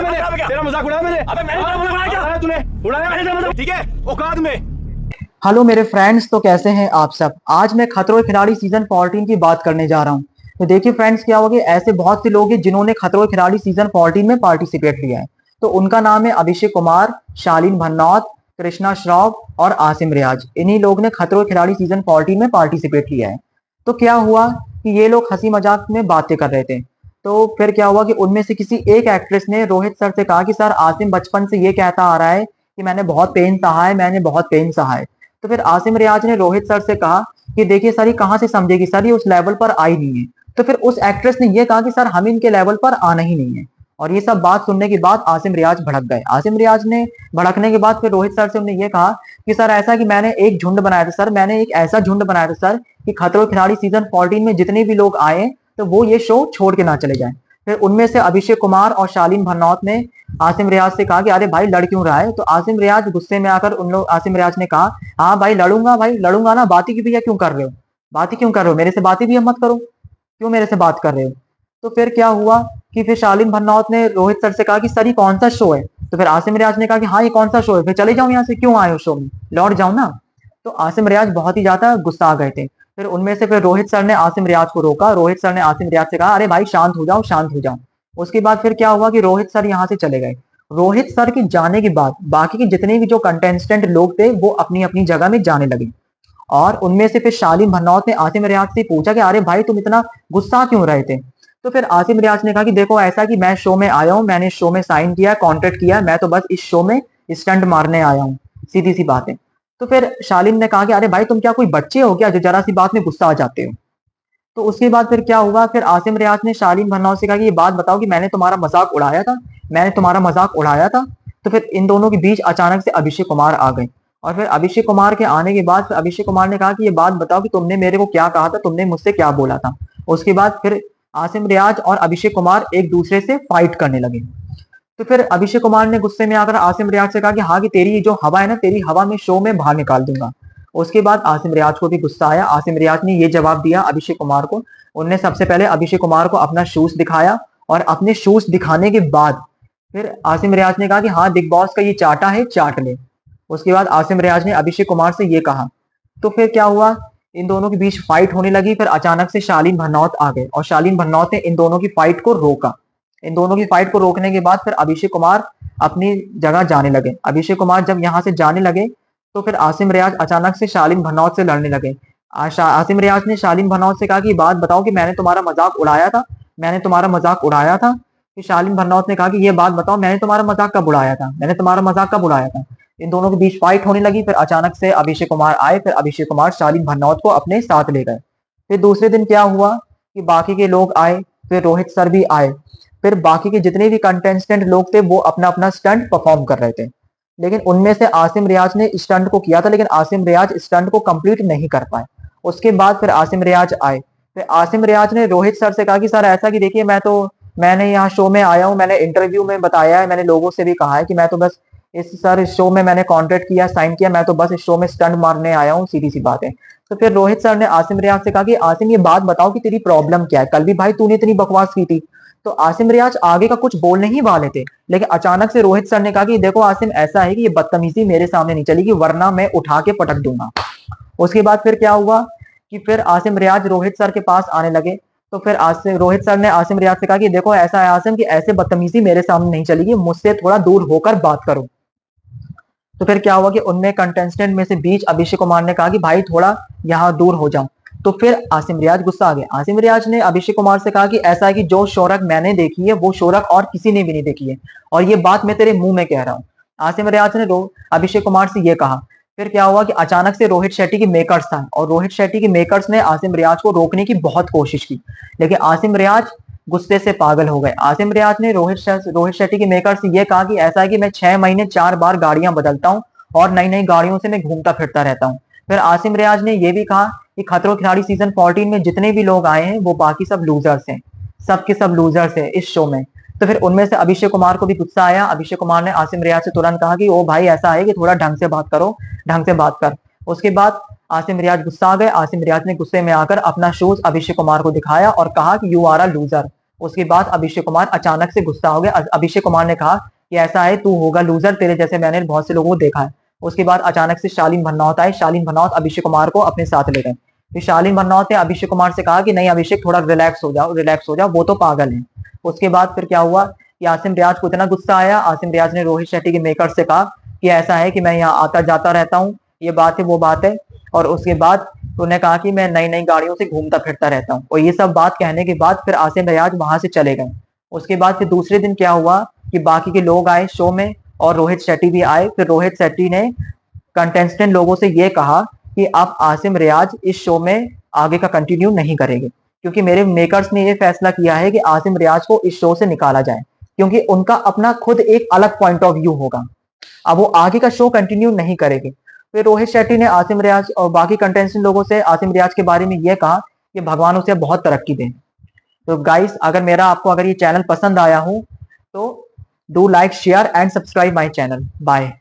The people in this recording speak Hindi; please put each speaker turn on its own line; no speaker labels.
उड़ाया मैंने, तेरा मजाक उड़ाया मैंने। अबे मैंने तेरा मजाक उड़ाया क्या? तूने उड़ाया मैंने तेरा मजाक, ठीक है, औकात में।
हेलो मेरे फ्रेंड्स, तो कैसे हैं आप सब। आज मैं खतरों के खिलाड़ी सीजन 14 की बात करने जा रहा हूं। तो देखिए फ्रेंड्स, क्या होगा, ऐसे बहुत से लोग हैं जिन्होंने खतरों के खिलाड़ी सीजन 14 में पार्टिसिपेट किया है। तो उनका नाम है अभिषेक कुमार, शालीन भन्नौत, कृष्णा श्रॉफ और आसिम रियाज। इन्हीं लोग ने खतरों के खिलाड़ी सीजन 14 में पार्टिसिपेट किया है। तो क्या हुआ कि ये लोग हंसी मजाक में बातें कर रहे थे। तो फिर क्या हुआ कि उनमें से किसी एक एक्ट्रेस ने रोहित सर से कहा कि सर, आसिम बचपन से ये कहता आ रहा है कि मैंने बहुत पेन सहा है, मैंने बहुत पेन सहा है। तो फिर आसिम रियाज ने रोहित सर से कहा कि देखिए सर, ये कहाँ से समझेगी सर, ये उस लेवल पर आई नहीं है। तो फिर उस एक्ट्रेस ने ये कहा कि सर, हम इनके लेवल पर आना ही नहीं है। और ये सब बात सुनने के बाद आसिम रियाज भड़क गए। आसिम रियाज ने भड़कने के बाद फिर रोहित सर से उन्हें ये कहा कि सर, ऐसा कि मैंने एक झुंड बनाया था सर, मैंने एक ऐसा झुंड बनाया था सर कि खतरों के खिलाड़ी सीजन 14 में जितने भी लोग आए तो वो ये शो छोड़ के ना चले जाएं। फिर उनमें से अभिषेक कुमार और शालीन भनौत ने आसिम रियाज से कहा कि अरे भाई, लड़ क्यों रहा है। तो आसिम रियाज गुस्से में आकर आसिम रियाज ने कहा, हाँ भाई लड़ूंगा, भाई लड़ूंगा ना, बात ही की भैया क्यों कर रहे हो, बात ही क्यों कर रहे हो, मेरे से बात ही भी मत करो, क्यों मेरे से बात कर रहे हो। तो फिर क्या हुआ कि फिर शालीन भन्नौत ने रोहित सर से कहा कि सर, ये कौन सा शो है। तो फिर आसिम रियाज ने कहा कि हाँ, ये कौन सा शो है, फिर चले जाओ यहाँ से, क्यों आए हो शो में, लौट जाओ ना। तो आसिम रियाज बहुत ही ज्यादा गुस्सा आ गए थे। फिर उनमें से फिर रोहित सर ने आसिम रियाज को रोका। रोहित सर ने आसिम रियाज से कहा, अरे भाई शांत हो जाओ, शांत हो जाओ। उसके बाद फिर क्या हुआ कि रोहित सर यहाँ से चले गए। रोहित सर के जाने के बाद बाकी के जितने भी जो कंटेस्टेंट लोग थे वो अपनी अपनी जगह में जाने लगे। और उनमें से फिर शालीन भन्नौत ने आसिम रियाज से पूछा कि अरे भाई, तुम इतना गुस्सा क्यों रहे थे। तो फिर आसिम रियाज ने कहा कि देखो, ऐसा कि मैं शो में आया हूँ, मैंने शो में साइन किया, कॉन्ट्रैक्ट किया है, मैं तो बस इस शो में स्टंट मारने आया हूँ, सीधी सी बात है। तो फिर शालीन ने कहा कि अरे भाई, तुम क्या कोई बच्चे हो क्या जो जरा सी बात में गुस्सा आ जाते हो। तो उसके बाद फिर क्या हुआ, फिर आसिम रियाज ने शालीन भन्नौत से कहा कि ये बात बताओ कि मैंने तुम्हारा मजाक उड़ाया था, मैंने तुम्हारा मजाक उड़ाया था। तो फिर इन दोनों के बीच अचानक से अभिषेक कुमार आ गए। और फिर अभिषेक कुमार के आने के बाद फिर अभिषेक कुमार ने कहा कि ये बात बताओ कि तुमने मेरे को क्या कहा था, तुमने मुझसे क्या बोला था। उसके बाद फिर आसिम रियाज और अभिषेक कुमार एक दूसरे से फाइट करने लगे। तो फिर अभिषेक कुमार ने गुस्से में आकर आसिम रियाज से कहा कि हाँ, कि तेरी जो हवा है ना, तेरी हवा में शो में बाहर निकाल दूंगा। उसके बाद आसिम रियाज को भी गुस्सा आया। आसिम रियाज ने ये जवाब दिया अभिषेक कुमार को। उनने सबसे पहले अभिषेक कुमार को अपना शूज दिखाया और अपने शूज दिखाने के बाद फिर आसिम रियाज ने कहा कि हाँ, बिग बॉस का ये चाटा है, चाट ले। उसके बाद आसिम रियाज ने अभिषेक कुमार से ये कहा। तो फिर क्या हुआ, इन दोनों के बीच फाइट होने लगी। फिर अचानक से शालीन भन्नौत आ गए और शालीन भन्नौत ने इन दोनों की फाइट को रोका। इन दोनों की फाइट को रोकने के बाद फिर अभिषेक कुमार अपनी जगह जाने लगे। अभिषेक कुमार जब यहाँ से जाने लगे तो फिर आसिम रियाज अचानक से शालीन भन्नौत से लड़ने लगे। आसिम रियाज ने शालीन भनौत से कहा कि बात बताओ कि मैंने तुम्हारा मजाक उड़ाया था, मैंने तुम्हारा मजाक उड़ाया था। फिर शालीन भनौत ने कहा कि ये बात बताओ, मैंने तुम्हारा मजाक कब उड़ाया था, मैंने तुम्हारा मजाक कब उड़ाया था। इन दोनों के बीच फाइट होने लगी। फिर अचानक से अभिषेक कुमार आए। फिर अभिषेक कुमार शालीन भनौत को अपने साथ ले गए। फिर दूसरे दिन क्या हुआ कि बाकी के लोग आए, फिर रोहित सर भी आए। फिर बाकी के जितने भी कंटेस्टेंट लोग थे वो अपना अपना स्टंट परफॉर्म कर रहे थे। लेकिन उनमें से आसिम रियाज ने स्टंट को किया था, लेकिन आसिम रियाज स्टंट को कंप्लीट नहीं कर पाए। उसके बाद फिर आसिम रियाज आए। फिर आसिम रियाज ने रोहित सर से कहा कि सर, ऐसा कि देखिए, मैंने यहाँ शो में आया हूँ, मैंने इंटरव्यू में बताया है, मैंने लोगों से भी कहा है कि मैं तो बस इस शो में मैंने कॉन्ट्रैक्ट किया, साइन किया, मैं तो बस इस शो में स्टंट मारने आया हूँ, सीधी सी बात है। तो फिर रोहित सर ने आसिम रियाज से कहा कि आसिम, ये बात बताओ कि तेरी प्रॉब्लम क्या है, कल भी भाई तूने इतनी बकवास की थी। तो आसिम रियाज आगे का कुछ बोलने ही वाले थे, लेकिन अचानक से रोहित सर ने कहा कि देखो आसिम, ऐसा है कि ये बदतमीजी मेरे सामने नहीं चलेगी, वरना मैं उठा के पटक दूंगा। उसके बाद फिर क्या हुआ कि फिर आसिम रियाज रोहित सर के पास आने लगे। तो फिर रोहित सर ने आसिम रियाज से कहा कि देखो, ऐसा है आसिम कि ऐसे बदतमीजी मेरे सामने नहीं चलेगी, मुझसे थोड़ा दूर होकर बात करो। तो फिर क्या हुआ कि उनमें कंटेस्टेंट में से बीच अभिषेक कुमार ने कहा कि भाई थोड़ा यहाँ दूर हो जाओ। तो फिर आसिम रियाज गुस्सा आ गया। आसिम रियाज ने अभिषेक कुमार से कहा कि ऐसा है कि जो शोरक मैंने देखी है वो शोरक और किसी ने भी नहीं देखी है, और ये बात मैं तेरे मुंह में कह रहा हूँ। आसिम रियाज ने अभिषेक कुमार से ये कहा। फिर क्या हुआ कि अचानक से रोहित शेट्टी के मेकर्स था, और रोहित शेट्टी के मेकर्स ने आसिम रियाज को रोकने की बहुत कोशिश की, लेकिन आसिम रियाज गुस्से से पागल हो गए। आसिम रियाज ने रोहित शेट्टी के मेकर से ये कहा कि ऐसा है कि मैं 6 महीने 4 बार गाड़ियां बदलता हूँ और नई नई गाड़ियों से मैं घूमता फिरता रहता हूँ। फिर आसिम रियाज ने यह भी कहा कि खतरों के खिलाड़ी सीजन 14 में जितने भी लोग आए हैं वो बाकी सब लूजर्स हैं, सबके सब लूजर्स हैं इस शो में। तो फिर उनमें से अभिषेक कुमार को भी गुस्सा आया। अभिषेक कुमार ने आसिम रियाज से तुरंत कहा कि ओ भाई, ऐसा है कि थोड़ा ढंग से बात करो, ढंग से बात कर। उसके बाद आसिम रियाज गुस्सा आ गए। आसिम रियाज ने गुस्से में आकर अपना शूज अभिषेक कुमार को दिखाया और कहा कि यू आर अ लूजर। उसके बाद अभिषेक कुमार अचानक से गुस्सा हो गया। अभिषेक कुमार ने कहा कि ऐसा है, तू होगा लूजर, तेरे जैसे मैंने बहुत से लोगों को देखा है। उसके बाद अचानक से शालीन भरनौत आए। शालीन भरनौत अभिषेक कुमार को अपने साथ ले गए। फिर शालीन भरनौत ने अभिषेक कुमार से कहा कि नहीं अभिषेक, थोड़ा रिलैक्स हो जाओ, रिलैक्स हो जाओ, वो तो पागल है। उसके बाद फिर क्या हुआ कि आसिम रियाज को इतना गुस्सा आया, आसिम रियाज ने रोहित शेट्टी के मेकर से कहा कि ऐसा है कि मैं यहाँ आता जाता रहता हूँ, ये बात है वो बात है। और उसके बाद उन्होंने कहा कि मैं नई नई गाड़ियों से घूमता फिरता रहता हूँ। और ये सब बात कहने के बाद फिर आसिम रियाज वहां से चले गए। उसके बाद फिर दूसरे दिन क्या हुआ कि बाकी के लोग आए शो में और रोहित शेट्टी भी आए। फिर रोहित शेट्टी ने कंटेस्टेंट लोगों से ये कहा कि आप आसिम रियाज इस शो में आगे का कंटिन्यू नहीं करेंगे, क्योंकि मेरे मेकर्स ने ये फैसला किया है कि आसिम रियाज को इस शो से निकाला जाए, क्योंकि उनका अपना खुद एक अलग पॉइंट ऑफ व्यू होगा। अब वो आगे का शो कंटिन्यू नहीं करेंगे। फिर रोहित शेट्टी ने आसिम रियाज और बाकी कंटेस्टेंट लोगों से आसिम रियाज के बारे में ये कहा कि भगवान उसे बहुत तरक्की दें। तो गाइस, अगर मेरा आपको अगर ये चैनल पसंद आया हो तो do like, share and subscribe my channel. Bye.